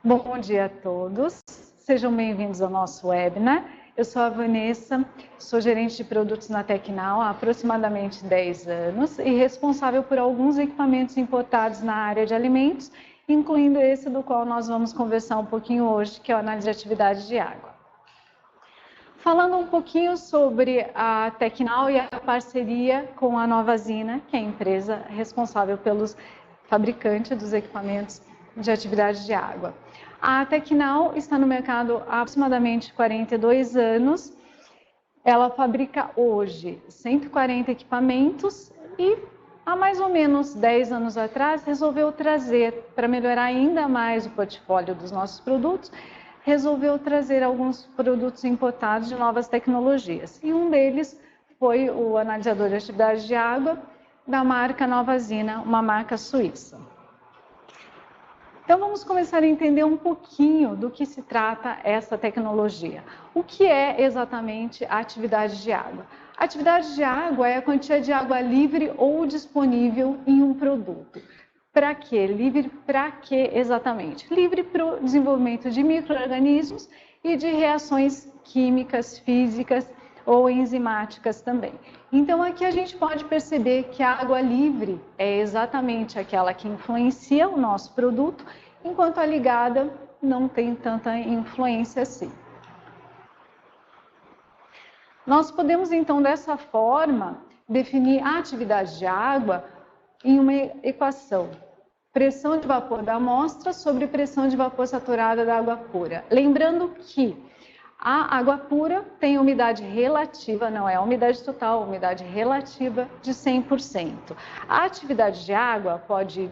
Bom dia a todos, sejam bem-vindos ao nosso webinar. Eu sou a Vanessa, sou gerente de produtos na Tecnal há aproximadamente 10 anos e responsável por alguns equipamentos importados na área de alimentos, incluindo esse do qual nós vamos conversar um pouquinho hoje, que é a análise de atividade de água. Falando um pouquinho sobre a Tecnal e a parceria com a Novazina, que é a empresa responsável pelos fabricantes dos equipamentos de atividade de água. A Tecnal está no mercado há aproximadamente 42 anos. Ela fabrica hoje 140 equipamentos e há mais ou menos 10 anos atrás resolveu trazer, para melhorar ainda mais o portfólio dos nossos produtos, resolveu trazer alguns produtos importados de novas tecnologias. E um deles foi o analisador de atividade de água da marca Novazina, uma marca suíça. Então vamos começar a entender um pouquinho do que se trata essa tecnologia. O que é exatamente a atividade de água? A atividade de água é a quantia de água livre ou disponível em um produto. Para quê? Livre para quê exatamente? Livre para o desenvolvimento de micro-organismos e de reações químicas, físicas ou enzimáticas também. Então aqui a gente pode perceber que a água livre é exatamente aquela que influencia o nosso produto, enquanto a ligada não tem tanta influência assim. Nós podemos então dessa forma definir a atividade de água em uma equação. Pressão de vapor da amostra sobre pressão de vapor saturada da água pura. Lembrando que a água pura tem umidade relativa, não é a umidade total, a umidade relativa de 100%. A atividade de água pode ir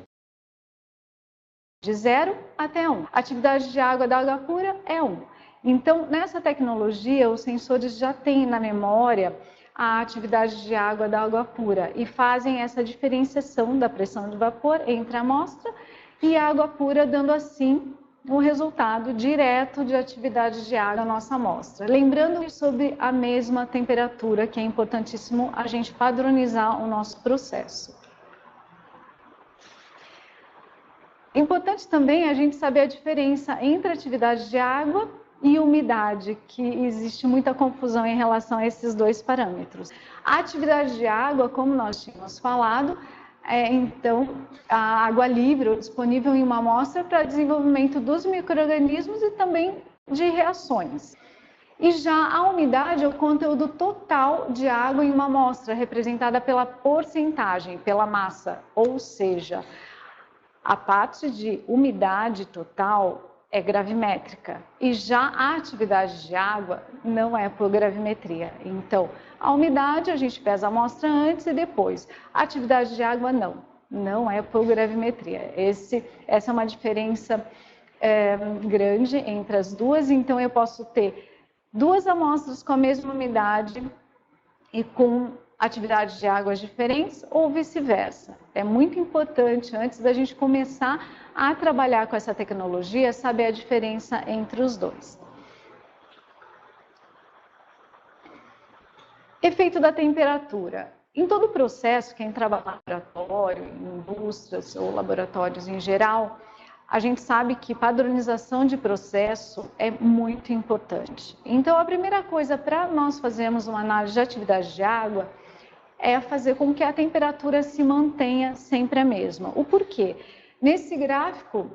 de 0 até 1. A atividade de água da água pura é 1. Então, nessa tecnologia, os sensores já têm na memória a atividade de água da água pura e fazem essa diferenciação da pressão de vapor entre a amostra e a água pura, dando assim o resultado direto de atividade de água da nossa amostra. Lembrando sobre a mesma temperatura, que é importantíssimo a gente padronizar o nosso processo. Importante também a gente saber a diferença entre atividade de água e umidade, que existe muita confusão em relação a esses dois parâmetros. A atividade de água, como nós tínhamos falado, então, a água livre ou disponível em uma amostra para desenvolvimento dos micro-organismos e também de reações. E já a umidade é o conteúdo total de água em uma amostra, representada pela porcentagem, pela massa, ou seja, a parte de umidade total é gravimétrica e já a atividade de água não é por gravimetria. Então, a umidade a gente pesa a amostra antes e depois. A atividade de água não é por gravimetria. Essa é uma diferença grande entre as duas. Então, eu posso ter duas amostras com a mesma umidade e com atividades de águas diferentes ou vice-versa. É muito importante, antes da gente começar a trabalhar com essa tecnologia, saber a diferença entre os dois. Efeito da temperatura. Em todo o processo, quem trabalha em laboratório, em indústrias ou laboratórios em geral, a gente sabe que padronização de processo é muito importante. Então, a primeira coisa para nós fazermos uma análise de atividade de água é fazer com que a temperatura se mantenha sempre a mesma. O porquê? Nesse gráfico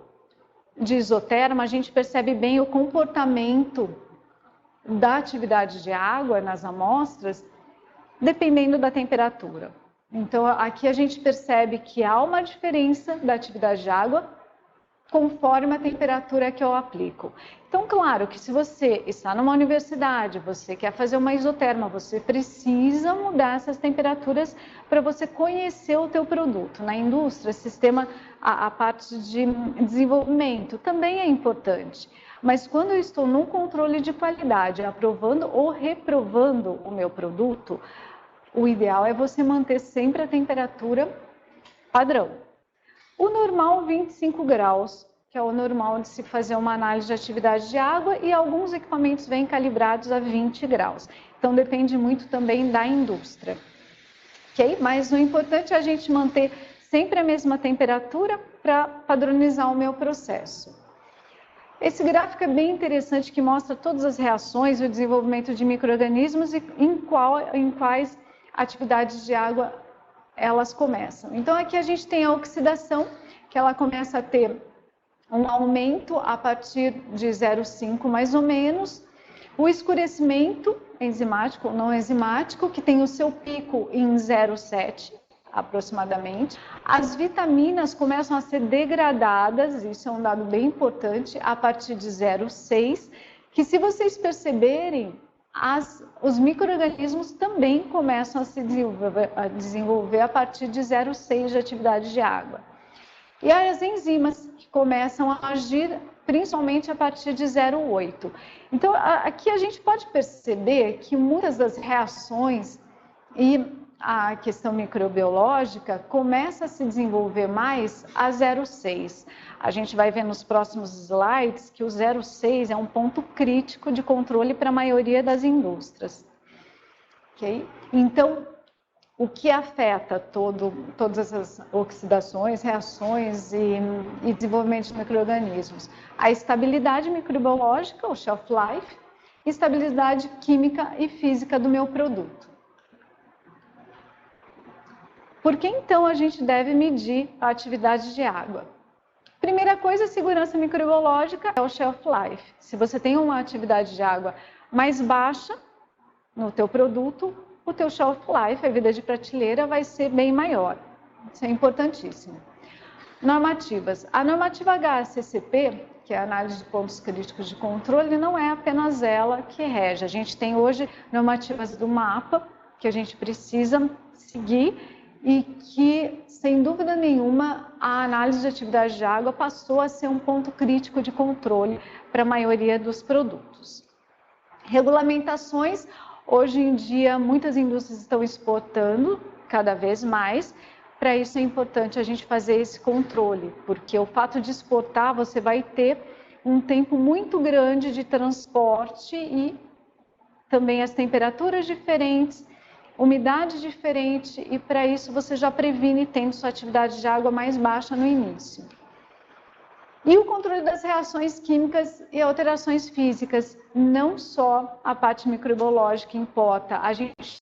de isoterma, a gente percebe bem o comportamento da atividade de água nas amostras, dependendo da temperatura. Então, aqui a gente percebe que há uma diferença da atividade de água conforme a temperatura que eu aplico. Então, claro que se você está numa universidade, você quer fazer uma isoterma, você precisa mudar essas temperaturas para você conhecer o teu produto. Na indústria, a parte de desenvolvimento também é importante. Mas quando eu estou num controle de qualidade, aprovando ou reprovando o meu produto, o ideal é você manter sempre a temperatura padrão. O normal, 25 graus, que é o normal de se fazer uma análise de atividade de água, e alguns equipamentos vêm calibrados a 20 graus. Então, depende muito também da indústria. Okay? Mas o importante é a gente manter sempre a mesma temperatura para padronizar o meu processo. Esse gráfico é bem interessante, que mostra todas as reações e o desenvolvimento de micro-organismos e em quais atividades de água elas começam. Então aqui a gente tem a oxidação, que ela começa a ter um aumento a partir de 0,5 mais ou menos. O escurecimento enzimático ou não enzimático, que tem o seu pico em 0,7 aproximadamente. As vitaminas começam a ser degradadas, isso é um dado bem importante, a partir de 0,6, que se vocês perceberem, os micro-organismos também começam a se desenvolver a partir de 0,6 de atividade de água. E as enzimas, que começam a agir principalmente a partir de 0,8. Então, aqui a gente pode perceber que muitas das reações e a questão microbiológica começa a se desenvolver mais a 0,6. A gente vai ver nos próximos slides que o 0,6 é um ponto crítico de controle para a maioria das indústrias. Okay? Então, o que afeta todas essas oxidações, reações e desenvolvimento de micro-organismos? A estabilidade microbiológica, o shelf life, e estabilidade química e física do meu produto. Por que então a gente deve medir a atividade de água? Primeira coisa, a segurança microbiológica é o shelf life. Se você tem uma atividade de água mais baixa no teu produto, o teu shelf life, a vida de prateleira, vai ser bem maior. Isso é importantíssimo. Normativas. A normativa HACCP, que é a análise de pontos críticos de controle, não é apenas ela que rege. A gente tem hoje normativas do MAPA, que a gente precisa seguir, e que, sem dúvida nenhuma, a análise de atividade de água passou a ser um ponto crítico de controle para a maioria dos produtos. Regulamentações, hoje em dia muitas indústrias estão exportando cada vez mais, para isso é importante a gente fazer esse controle, porque o fato de exportar, você vai ter um tempo muito grande de transporte e também as temperaturas diferentes, umidade diferente, e para isso você já previne tendo sua atividade de água mais baixa no início. E o controle das reações químicas e alterações físicas, não só a parte microbiológica importa, a gente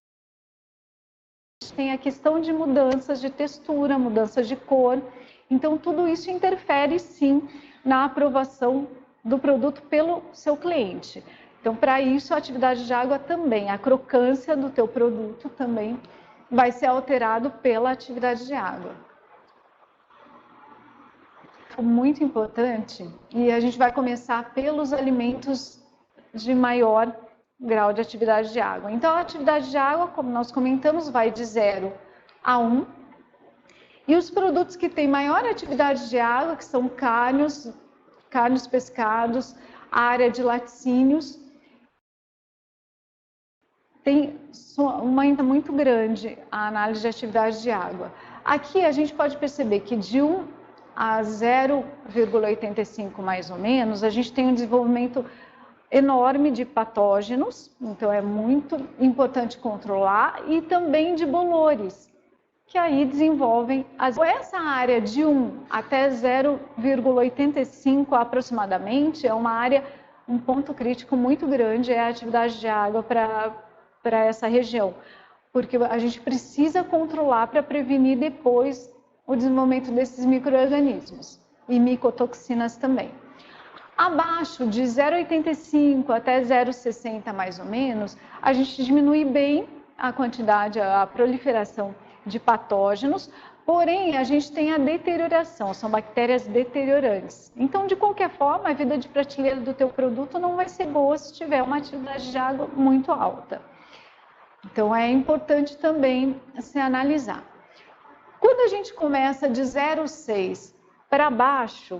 tem a questão de mudanças de textura, mudanças de cor, então tudo isso interfere sim na aprovação do produto pelo seu cliente. Então, para isso, a atividade de água também, a crocância do teu produto também vai ser alterado pela atividade de água. Muito importante, e a gente vai começar pelos alimentos de maior grau de atividade de água. Então, a atividade de água, como nós comentamos, vai de 0 a 1. E os produtos que têm maior atividade de água, que são carnes, pescados, a área de laticínios, tem uma muito grande a análise de atividade de água. Aqui a gente pode perceber que de 1 a 0,85 mais ou menos, a gente tem um desenvolvimento enorme de patógenos, então é muito importante controlar, e também de bolores, que aí desenvolvem essa área de 1 até 0,85 aproximadamente, é uma área, um ponto crítico muito grande, é a atividade de água para essa região, porque a gente precisa controlar para prevenir depois o desenvolvimento desses micro-organismos e micotoxinas também. Abaixo de 0,85 até 0,60 mais ou menos, a gente diminui bem a quantidade, a proliferação de patógenos, porém a gente tem a deterioração, são bactérias deteriorantes. Então, de qualquer forma, a vida de prateleira do teu produto não vai ser boa se tiver uma atividade de água muito alta. Então, é importante também se analisar. Quando a gente começa de 0,6 para baixo,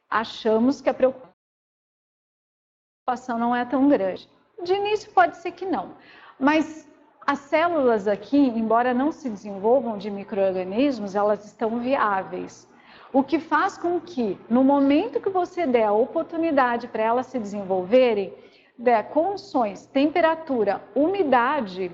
achamos que a preocupação não é tão grande. De início pode ser que não, mas as células aqui, embora não se desenvolvam de micro-organismos, elas estão viáveis. O que faz com que, no momento que você der a oportunidade para elas se desenvolverem, condições, temperatura, umidade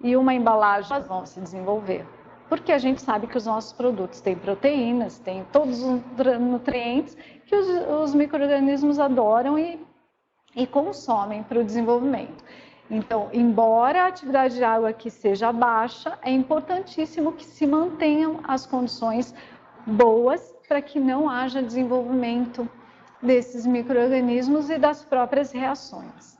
e uma embalagem, elas vão se desenvolver. porque a gente sabe que os nossos produtos têm proteínas, têm todos os nutrientes que os micro-organismos adoram e consomem para o desenvolvimento. Então, embora a atividade de água aqui seja baixa, é importantíssimo que se mantenham as condições boas para que não haja desenvolvimento desses micro-organismos e das próprias reações.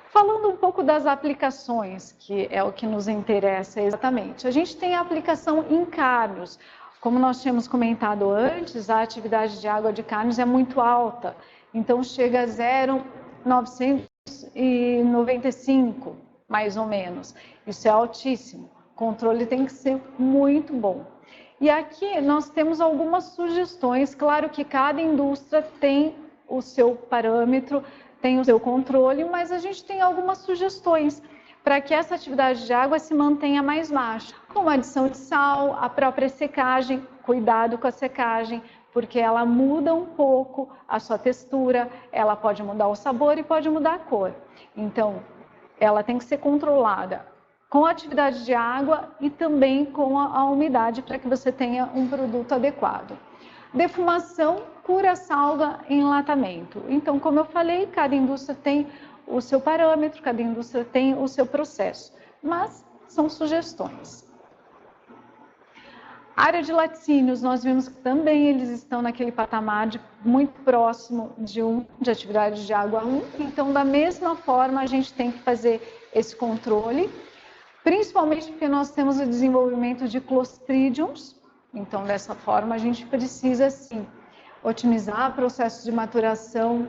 Falando um pouco das aplicações, que é o que nos interessa exatamente. A gente tem a aplicação em carnes. Como nós tínhamos comentado antes, a atividade de água de carnes é muito alta. Então, chega a 0,995, mais ou menos. Isso é altíssimo. O controle tem que ser muito bom. E aqui nós temos algumas sugestões. Claro que cada indústria tem o seu parâmetro, tem o seu controle, mas a gente tem algumas sugestões para que essa atividade de água se mantenha mais baixa. Como a adição de sal, a própria secagem, cuidado com a secagem, porque ela muda um pouco a sua textura, ela pode mudar o sabor e pode mudar a cor. Então, ela tem que ser controlada com a atividade de água e também com a umidade para que você tenha um produto adequado. Defumação, cura, salga, enlatamento. Então, como eu falei, cada indústria tem o seu parâmetro, cada indústria tem o seu processo, mas são sugestões. Área de laticínios, nós vimos que também eles estão naquele patamar muito próximo de atividade de água 1. Então, da mesma forma, a gente tem que fazer esse controle, principalmente porque nós temos o desenvolvimento de clostridiums. Então, dessa forma, a gente precisa, sim, otimizar processos de maturação,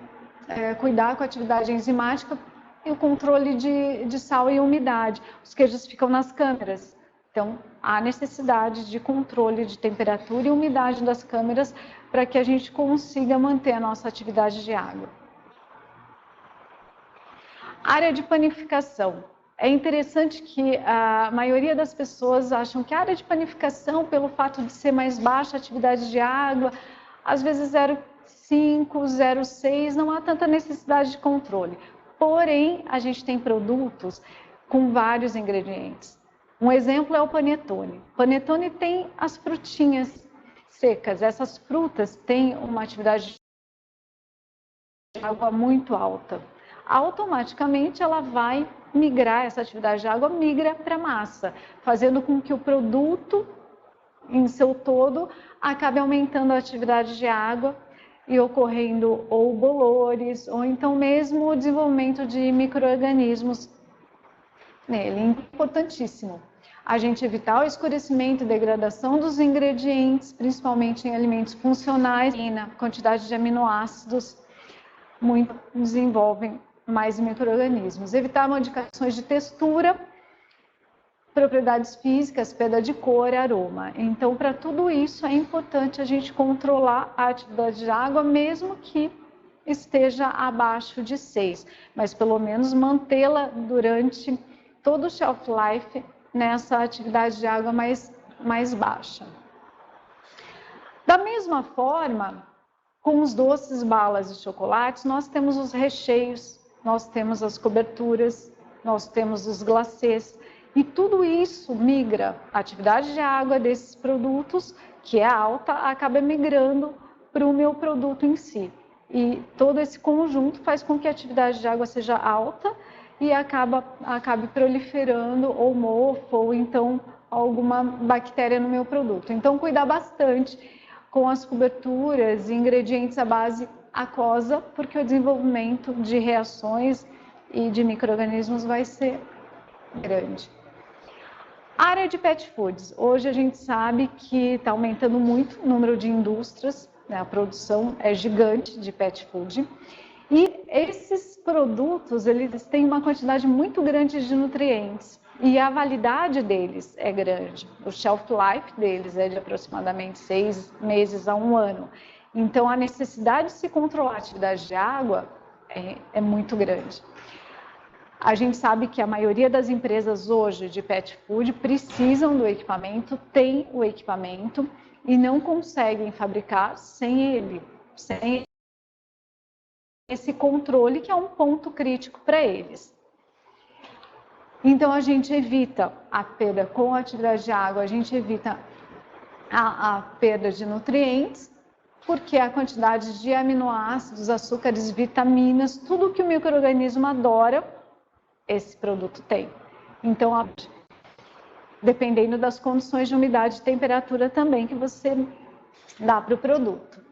cuidar com a atividade enzimática e o controle de sal e umidade. Os queijos ficam nas câmeras. Então, há necessidade de controle de temperatura e umidade das câmeras para que a gente consiga manter a nossa atividade de água. Área de panificação. É interessante que a maioria das pessoas acham que a área de panificação, pelo fato de ser mais baixa a atividade de água, às vezes 0,5, 0,6, não há tanta necessidade de controle. Porém, a gente tem produtos com vários ingredientes. Um exemplo é o panetone. O panetone tem as frutinhas secas. Essas frutas têm uma atividade de água muito alta. Automaticamente ela vai migrar, essa atividade de água migra para a massa, fazendo com que o produto em seu todo acabe aumentando a atividade de água e ocorrendo ou bolores, ou então mesmo o desenvolvimento de micro-organismos nele. Importantíssimo a gente evitar o escurecimento e degradação dos ingredientes, principalmente em alimentos funcionais, e na quantidade de aminoácidos muito desenvolvem mais micro-organismos. Evitar modificações de textura, propriedades físicas, perda de cor, aroma. Então, para tudo isso é importante a gente controlar a atividade de água, mesmo que esteja abaixo de 6, mas pelo menos mantê-la durante todo o shelf life nessa atividade de água mais baixa. Da mesma forma, com os doces, balas e chocolates, nós temos os recheios, nós temos as coberturas, nós temos os glacês, e tudo isso migra. A atividade de água desses produtos, que é alta, acaba migrando para o meu produto em si. E todo esse conjunto faz com que a atividade de água seja alta e acabe proliferando ou mofo, ou então alguma bactéria no meu produto. Então, cuidar bastante com as coberturas e ingredientes à base aquosa, porque o desenvolvimento de reações e de micro-organismos vai ser grande. Área de pet foods. Hoje a gente sabe que está aumentando muito o número de indústrias, né? A produção é gigante de pet food. E esses produtos, eles têm uma quantidade muito grande de nutrientes e a validade deles é grande. O shelf life deles é de aproximadamente 6 meses a 1 ano. Então, a necessidade de se controlar a atividade de água é muito grande. A gente sabe que a maioria das empresas hoje de pet food precisam do equipamento, tem o equipamento e não conseguem fabricar sem ele, sem esse controle, que é um ponto crítico para eles. Então, a gente evita a perda com a atividade de água, a gente evita a perda de nutrientes, porque a quantidade de aminoácidos, açúcares, vitaminas, tudo que o micro-organismo adora, esse produto tem. Então, dependendo das condições de umidade e temperatura também que você dá para o produto.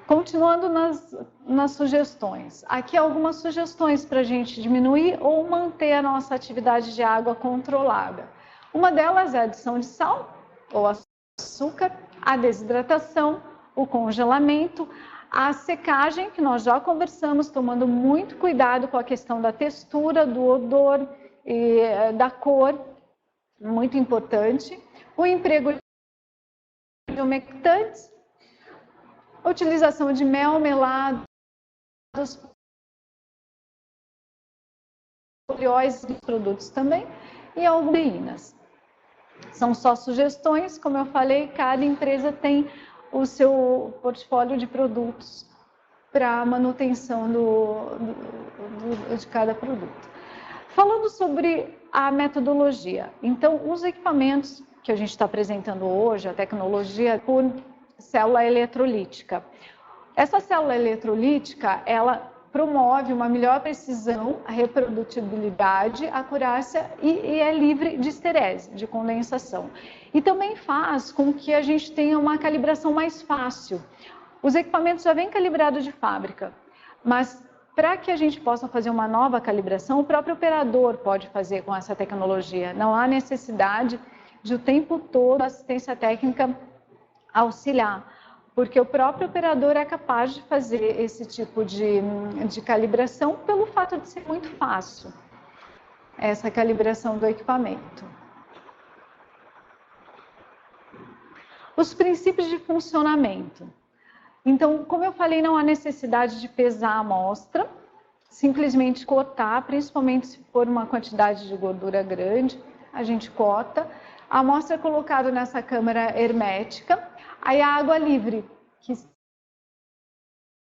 Continuando nas sugestões. Aqui algumas sugestões para a gente diminuir ou manter a nossa atividade de água controlada. Uma delas é a adição de sal ou açúcar, a desidratação, o congelamento, a secagem, que nós já conversamos, tomando muito cuidado com a questão da textura, do odor e da cor, muito importante. O emprego de umectantes, a utilização de mel, melados, polióis dos produtos também e albuminas. São só sugestões, como eu falei, cada empresa tem o seu portfólio de produtos para manutenção de cada produto. Falando sobre a metodologia, então os equipamentos que a gente está apresentando hoje, a tecnologia por célula eletrolítica. Essa célula eletrolítica, ela promove uma melhor precisão, a reprodutibilidade, a acurácia e é livre de esterese, de condensação. E também faz com que a gente tenha uma calibração mais fácil. Os equipamentos já vêm calibrados de fábrica, mas para que a gente possa fazer uma nova calibração, o próprio operador pode fazer com essa tecnologia. Não há necessidade de o tempo todo a assistência técnica auxiliar, porque o próprio operador é capaz de fazer esse tipo de calibração pelo fato de ser muito fácil, essa calibração do equipamento. Os princípios de funcionamento. Então, como eu falei, não há necessidade de pesar a amostra, simplesmente cortar, principalmente se for uma quantidade de gordura grande, a gente corta. A amostra é colocada nessa câmara hermética. Aí a água livre, que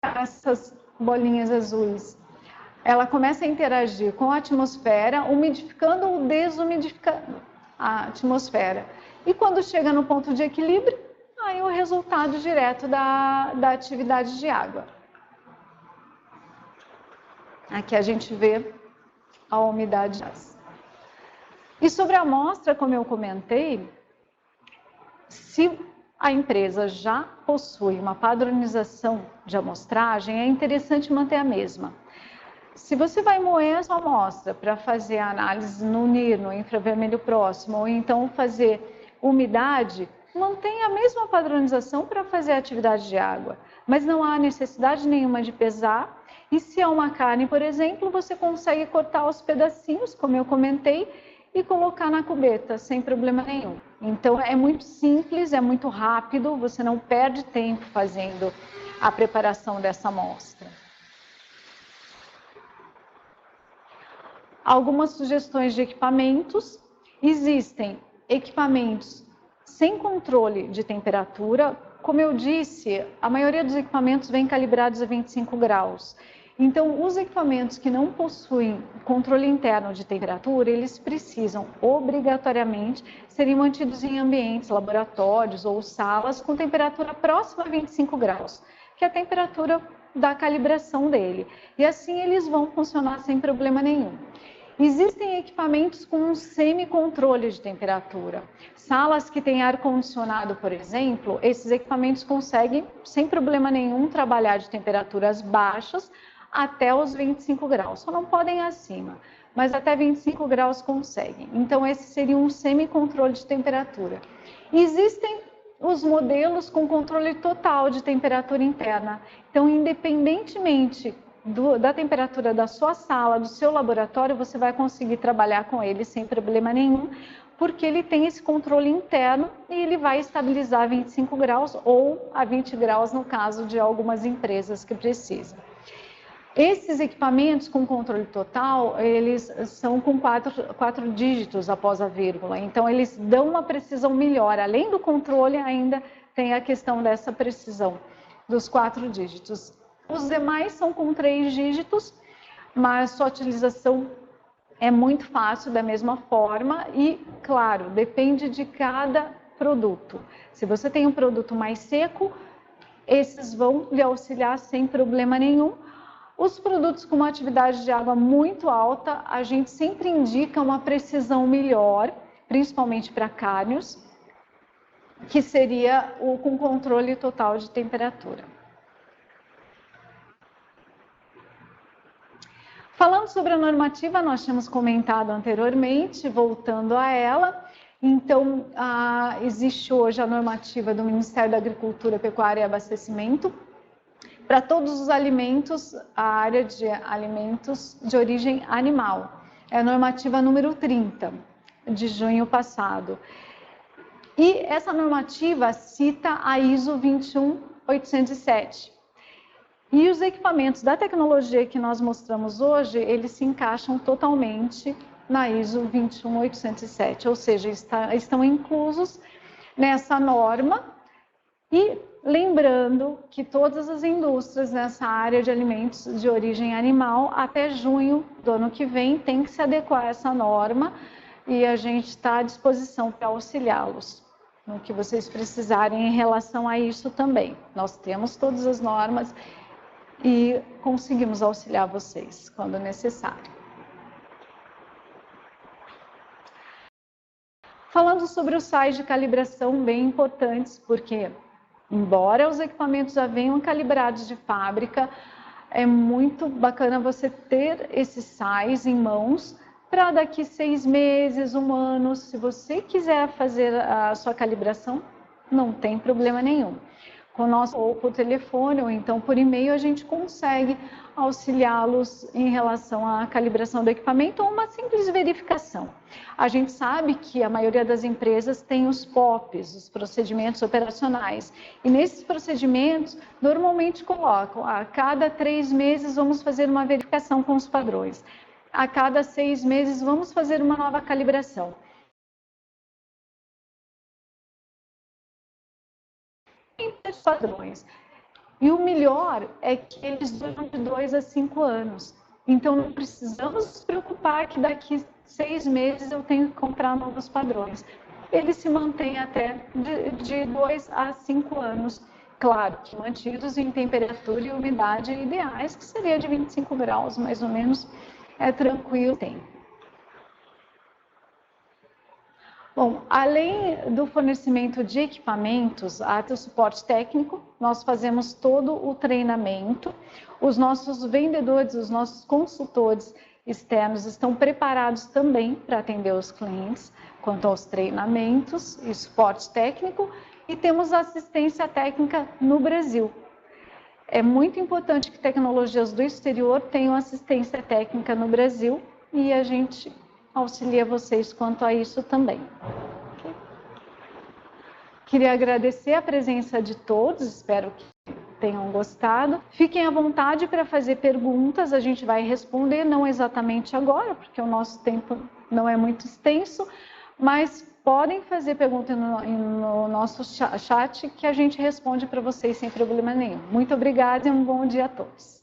essas bolinhas azuis, ela começa a interagir com a atmosfera, umidificando ou desumidificando a atmosfera. E quando chega no ponto de equilíbrio, aí o resultado direto da atividade de água. Aqui a gente vê a umidade. E sobre a amostra, como eu comentei, se a empresa já possui uma padronização de amostragem, é interessante manter a mesma. Se você vai moer a sua amostra para fazer a análise no NIR, no infravermelho próximo, ou então fazer umidade, mantenha a mesma padronização para fazer a atividade de água, mas não há necessidade nenhuma de pesar. E se é uma carne, por exemplo, você consegue cortar os pedacinhos, como eu comentei, e colocar na cubeta, sem problema nenhum. Então, é muito simples, é muito rápido, você não perde tempo fazendo a preparação dessa amostra. Algumas sugestões de equipamentos. Existem equipamentos sem controle de temperatura. Como eu disse, a maioria dos equipamentos vem calibrados a 25 graus. Então, os equipamentos que não possuem controle interno de temperatura, eles precisam obrigatoriamente serem mantidos em ambientes, laboratórios ou salas com temperatura próxima a 25 graus, que é a temperatura da calibração dele. E assim eles vão funcionar sem problema nenhum. Existem equipamentos com um semi-controle de temperatura. Salas que têm ar-condicionado, por exemplo, esses equipamentos conseguem, sem problema nenhum, trabalhar de temperaturas baixas até os 25 graus. Só não podem acima, mas até 25 graus conseguem. Então, esse seria um semi-controle de temperatura. Existem os modelos com controle total de temperatura interna. Então, independentemente da temperatura da sua sala, do seu laboratório, você vai conseguir trabalhar com ele sem problema nenhum, porque ele tem esse controle interno e ele vai estabilizar a 25 graus ou a 20 graus no caso de algumas empresas que precisam. Esses equipamentos com controle total, eles são com quatro dígitos após a vírgula, então eles dão uma precisão melhor. Além do controle, ainda tem a questão dessa precisão dos 4 dígitos. Os demais são com 3 dígitos, mas sua utilização é muito fácil da mesma forma e, claro, depende de cada produto. Se você tem um produto mais seco, esses vão lhe auxiliar sem problema nenhum. Os produtos com uma atividade de água muito alta, a gente sempre indica uma precisão melhor, principalmente para cárneos, que seria o com controle total de temperatura. Falando sobre a normativa, nós tínhamos comentado anteriormente, voltando a ela. Então, existe hoje a normativa do Ministério da Agricultura, Pecuária e Abastecimento para todos os alimentos, a área de alimentos de origem animal. É a normativa número 30, de junho passado. E essa normativa cita a ISO 21807. E os equipamentos da tecnologia que nós mostramos hoje, eles se encaixam totalmente na ISO 21807, ou seja, estão inclusos nessa norma. E lembrando que todas as indústrias nessa área de alimentos de origem animal, até junho do ano que vem, tem que se adequar a essa norma e a gente está à disposição para auxiliá-los no que vocês precisarem em relação a isso também. Nós temos todas as normas e conseguimos auxiliar vocês quando necessário. Falando sobre os sais de calibração bem importantes, porque embora os equipamentos já venham calibrados de fábrica, é muito bacana você ter esses sais em mãos para daqui 6 meses, 1 ano, se você quiser fazer a sua calibração, não tem problema nenhum. Conosco, ou por telefone, ou então por e-mail, a gente consegue auxiliá-los em relação à calibração do equipamento ou uma simples verificação. A gente sabe que a maioria das empresas tem os POPs, os procedimentos operacionais, e nesses procedimentos, normalmente colocam, a cada 3 meses vamos fazer uma verificação com os padrões, a cada 6 meses vamos fazer uma nova calibração. Padrões. E o melhor é que eles duram de 2 a 5 anos. Então, não precisamos nos preocupar que daqui 6 meses eu tenho que comprar novos padrões. Eles se mantêm até de 2 a 5 anos. Claro, que mantidos em temperatura e umidade ideais, que seria de 25 graus, mais ou menos, é tranquilo. Tem. Bom, além do fornecimento de equipamentos, até o suporte técnico, nós fazemos todo o treinamento. Os nossos vendedores, os nossos consultores externos estão preparados também para atender os clientes quanto aos treinamentos e suporte técnico, e temos assistência técnica no Brasil. É muito importante que tecnologias do exterior tenham assistência técnica no Brasil e a gente auxilia vocês quanto a isso também. Okay? Queria agradecer a presença de todos, espero que tenham gostado. Fiquem à vontade para fazer perguntas, a gente vai responder, não exatamente agora, porque o nosso tempo não é muito extenso, mas podem fazer perguntas no nosso chat que a gente responde para vocês sem problema nenhum. Muito obrigada e um bom dia a todos.